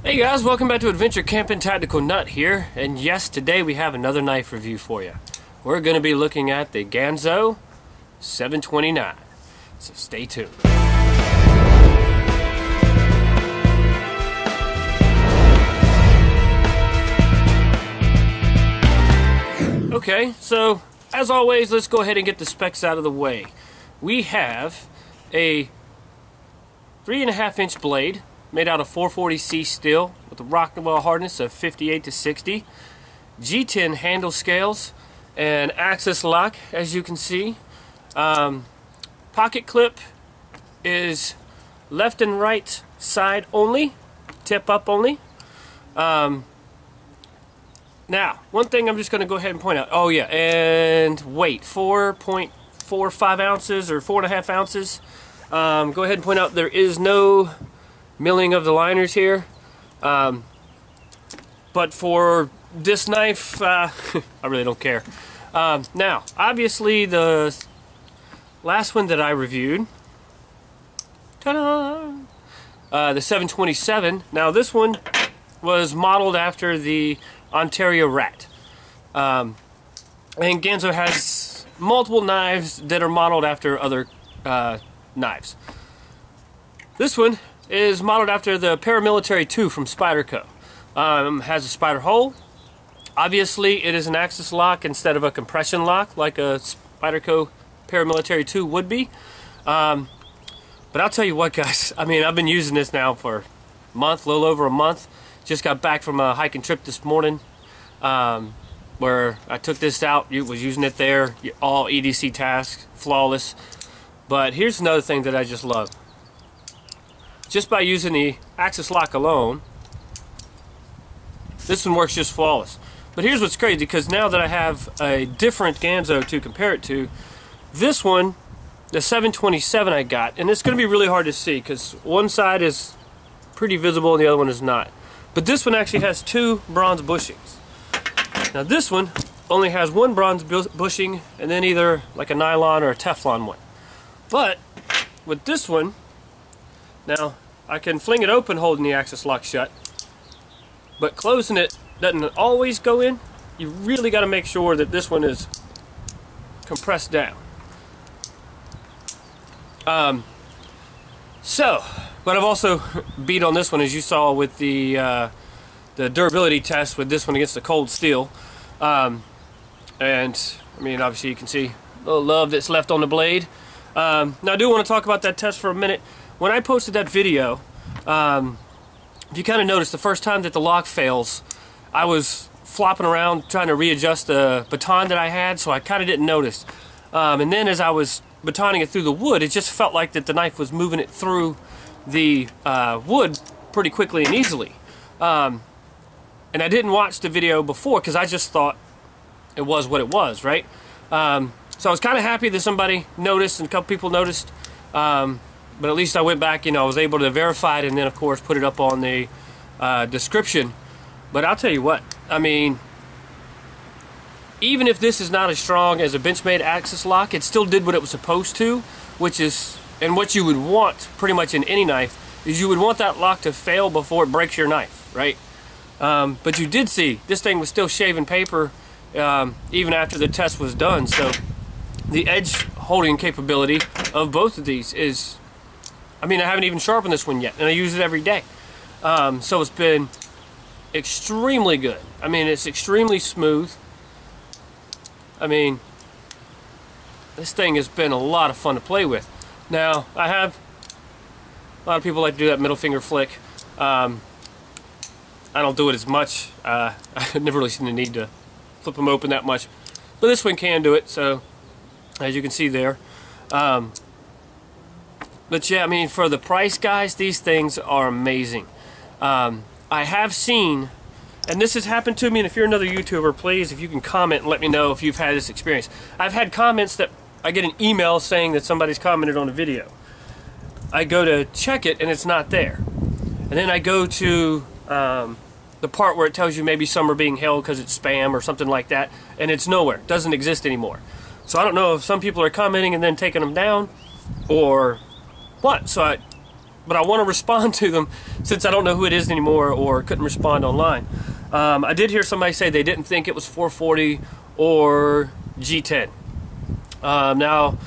Hey guys, welcome back to Adventure Camping Tactical Nut here, and yes, today we have another knife review for you. We're going to be looking at the Ganzo 729, so stay tuned. Okay, so as always, let's go ahead and get the specs out of the way. We have a 3.5-inch blade made out of 440C steel with a Rockwell hardness of 58 to 60, G10 handle scales, and axis lock, as you can see. Pocket clip is left and right side only, tip up only. Now, one thing I'm just going to go ahead and point out. Oh yeah, and weight, 4.45 ounces or 4.5 ounces. Go ahead and point out there is no milling of the liners here, but for this knife I really don't care. Now obviously the last one that I reviewed, ta-da, the 727, now this one was modeled after the Ontario Rat. And Ganzo has multiple knives that are modeled after other knives. This one is modeled after the Paramilitary 2 from Spyderco. Has a spider hole. Obviously it is an axis lock instead of a compression lock like a Spyderco Paramilitary 2 would be. But I'll tell you what, guys, I mean, I've been using this now for a month, a little over a month. Just got back from a hiking trip this morning, where I took this out, was using it there, all EDC tasks, flawless. But here's another thing that I just love. Just by using the axis lock alone, this one works just flawless. But here's what's crazy, because now that I have a different Ganzo to compare it to, this one, the 727 I got, and it's going to be really hard to see because one side is pretty visible and the other one is not. But this one actually has two bronze bushings. Now this one only has one bronze bushing and then either like a nylon or a Teflon one. But with this one, now I can fling it open holding the axis lock shut, but closing it doesn't always go in. You really got to make sure that this one is compressed down. But I've also beat on this one, as you saw with the durability test with this one against the cold steel. And I mean, obviously you can see the love that's left on the blade. Now I do want to talk about that test for a minute. When I posted that video, if you kind of noticed, the first time that the lock fails, I was flopping around trying to readjust the baton that I had, so I kind of didn't notice. And then as I was batoning it through the wood, it just felt like that the knife was moving it through the wood pretty quickly and easily. And I didn't watch the video before because I just thought it was what it was, right? So I was kind of happy that somebody noticed and a couple people noticed. But at least I went back, I was able to verify it and then of course put it up on the description. But I'll tell you what, I mean, even if this is not as strong as a Benchmade axis lock, it still did what it was supposed to, which is, and what you would want pretty much in any knife, is you would want that lock to fail before it breaks your knife, right? But you did see, this thing was still shaving paper even after the test was done, so the edge holding capability of both of these is, I mean, I haven't even sharpened this one yet, and I use it every day. So it's been extremely good. I mean, it's extremely smooth. I mean, this thing has been a lot of fun to play with. Now, I have, a lot of people like to do that middle finger flick. I don't do it as much. I've never really seen the need to flip them open that much. But this one can do it, so as you can see there. But yeah, I mean, for the price, guys, these things are amazing. I have seen, and this has happened to me, and if you're another YouTuber, please, if you can comment and let me know if you've had this experience. I've had comments that I get an email saying that somebody's commented on a video. I go to check it and it's not there. And then I go to the part where it tells you maybe some are being held because it's spam or something like that, and it's nowhere. It doesn't exist anymore. So I don't know if some people are commenting and then taking them down or what. So but I want to respond to them since I don't know who it is anymore or couldn't respond online. I did hear somebody say they didn't think it was 440 or G10. Now,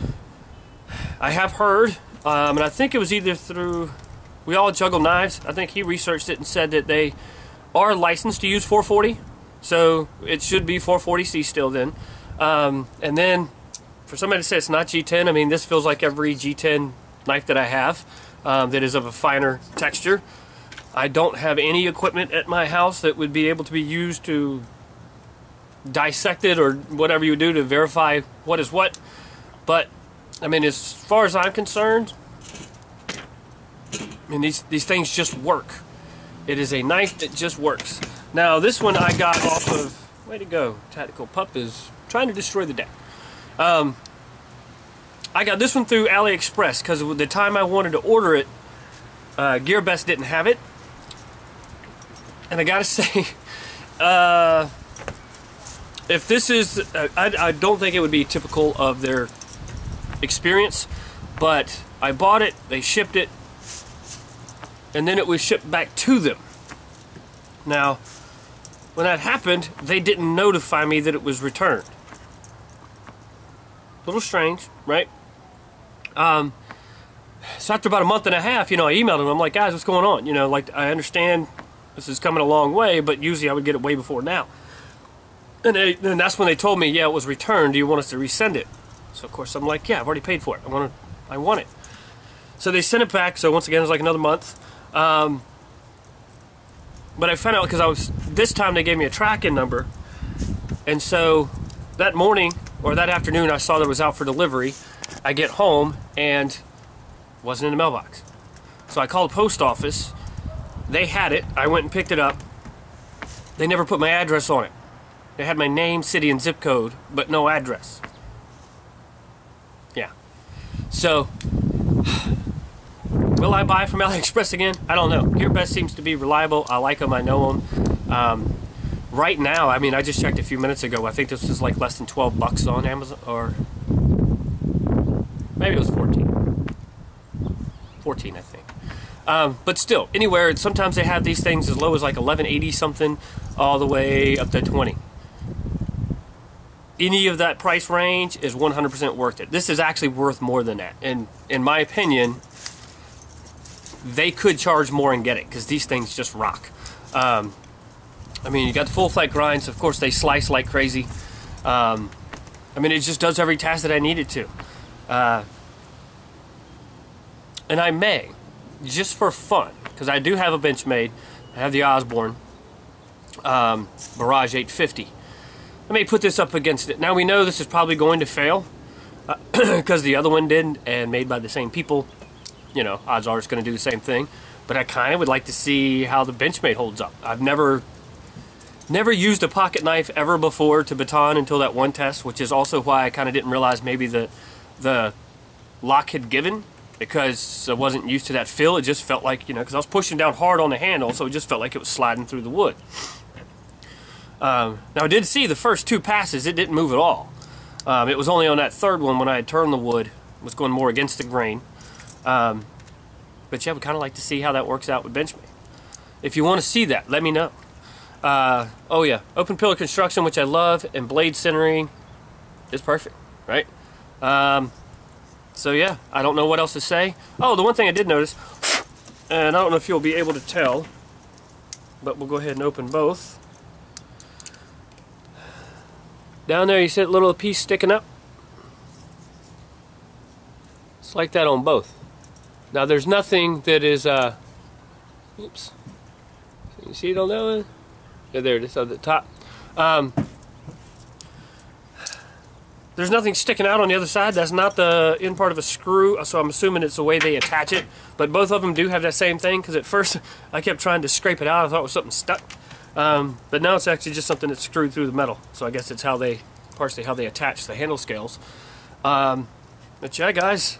I have heard, and I think it was either through We All Juggle Knives. I think he researched it and said that they are licensed to use 440, so it should be 440C still then. And then for somebody to say it's not G10, I mean, this feels like every G10 knife that I have that is of a finer texture. I don't have any equipment at my house that would be able to be used to dissect it or whatever you do to verify what is what. But I mean, as far as I'm concerned, I mean, these things just work. It is a knife that just works. Now, this one I got off of, way to go, Tactical Pup is trying to destroy the deck. I got this one through AliExpress because at the time I wanted to order it, GearBest didn't have it. And I gotta say, if this is, I don't think it would be typical of their experience, but I bought it, they shipped it, and then it was shipped back to them. Now, when that happened, they didn't notify me that it was returned. A little strange, right? So after about a month and a half, you know, I emailed them. I'm like, guys, what's going on? You know, like, I understand this is coming a long way, but usually I would get it way before now. And that's when they told me, yeah, it was returned. Do you want us to resend it? So of course I'm like, yeah, I've already paid for it. I want it. So they sent it back. So once again, it was like another month. But I found out because this time they gave me a tracking number, and so that morning or that afternoon I saw that it was out for delivery. I get home and it wasn't in the mailbox. So I called the post office. They had it. I went and picked it up. They never put my address on it. They had my name, city, and zip code, but no address. Yeah. So, will I buy from AliExpress again? I don't know. GearBest seems to be reliable. I like them. I know them. Right now, I mean, I just checked a few minutes ago. I think this is like less than 12 bucks on Amazon, or maybe it was 14. 14, I think. But still, anywhere, sometimes they have these things as low as like 11.80 something, all the way up to 20. Any of that price range is 100% worth it. This is actually worth more than that. And in my opinion, they could charge more and get it, because these things just rock. I mean, you got the full flat grinds. Of course, they slice like crazy. I mean, it just does every task that I need it to. And I may, just for fun, because I do have a Benchmade. I have the Osborne Barrage 850. I may put this up against it. Now, we know this is probably going to fail because the other one did, and made by the same people. You know, odds are it's going to do the same thing. But I kind of would like to see how the Benchmade holds up. I've never used a pocket knife ever before to baton until that one test, which is also why I kind of didn't realize maybe the lock had given, because I wasn't used to that feel. It just felt like, you know, because I was pushing down hard on the handle, so it just felt like it was sliding through the wood. Now, I did see the first two passes, it didn't move at all. It was only on that third one when I had turned the wood, it was going more against the grain. But yeah, we kind of like to see how that works out with Benchmade. If you want to see that, let me know. Oh yeah, open pillar construction, which I love, and blade centering is perfect, right? So yeah, I don't know what else to say. Oh, the one thing I did notice, and I don't know if you'll be able to tell, but we'll go ahead and open both. Down there, you see that little piece sticking up? It's like that on both. Now, there's nothing that is, oops. You see it on that one? Yeah, there it is at the top. There's nothing sticking out on the other side. That's not the end part of a screw, so I'm assuming it's the way they attach it. But both of them do have that same thing, because at first I kept trying to scrape it out. I thought it was something stuck. But now it's actually just something that's screwed through the metal. So I guess it's how they, partially how they attach the handle scales. But yeah, guys,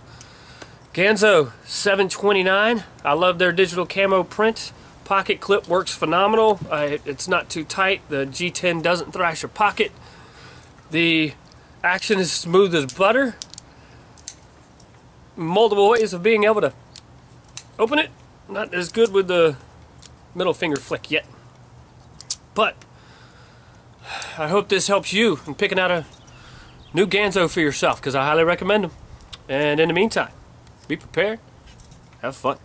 Ganzo 729. I love their digital camo print. Pocket clip works phenomenal. It's not too tight. The G10 doesn't thrash your pocket. The action is smooth as butter. Multiple ways of being able to open it. not as good with the middle finger flick yet. But I hope this helps you in picking out a new Ganzo for yourself, because I highly recommend them. And in the meantime, be prepared, have fun.